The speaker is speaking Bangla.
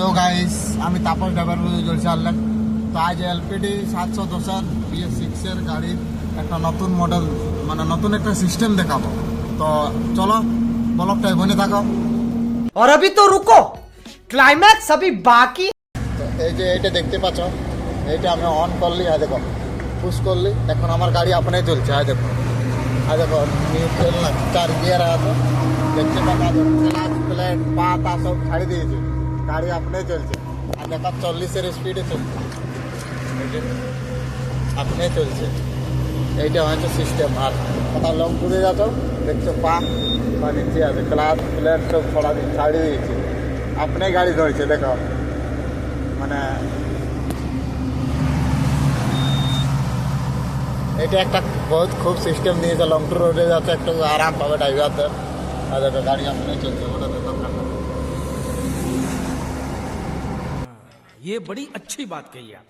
হ্যালো গাইস, আমি তাপস ড্রাইভার বলছি আল্লাহ। তো আজ এলপিডি 710 BS6 এর গাড়ির একটা নতুন মডেল, মানে নতুন একটা সিস্টেম দেখাবো। তো চলো ব্লগটা বনে থাকো। और अभी तो रुको, क्लाइमैक्स अभी बाकी। তো এই যে এইটা দেখতে পাচ্ছ, এইটা আমি অন করলি, হ্যাঁ দেখো পুশ করলি, এখন আমার গাড়ি আপনি চলছে। হ্যাঁ দেখো নিউট্রাল না, 4 গিয়ার আছে, দেখতে পাচ্ছ। ক্লাচ প্লেট পা সব ছাড়ি দিয়েছে, গাড়ি আপনি চলছে। আর দেখো 40-এর স্পিডে চলছে, এই যে আপনি চলছে। এইটা হচ্ছে সিস্টেম। আর কোথাও লং টুরে যাচ্ছ, দেখছো পা নিচে আছে, ক্লাচ প্লেট সব ছাড়ি দিয়েছে, আপনি গাড়ি ধরছে। দেখো মানে এটা একটা বহুত খুব সিস্টেম দিয়েছে। লং ট্যুর রোডে যাচ্ছে, একটু আরাম পাবে ড্রাইভারদের। আর দেখো গাড়ি আপনি চলছে, ওটা দেখো। ये बड़ी अच्छी बात कही आप।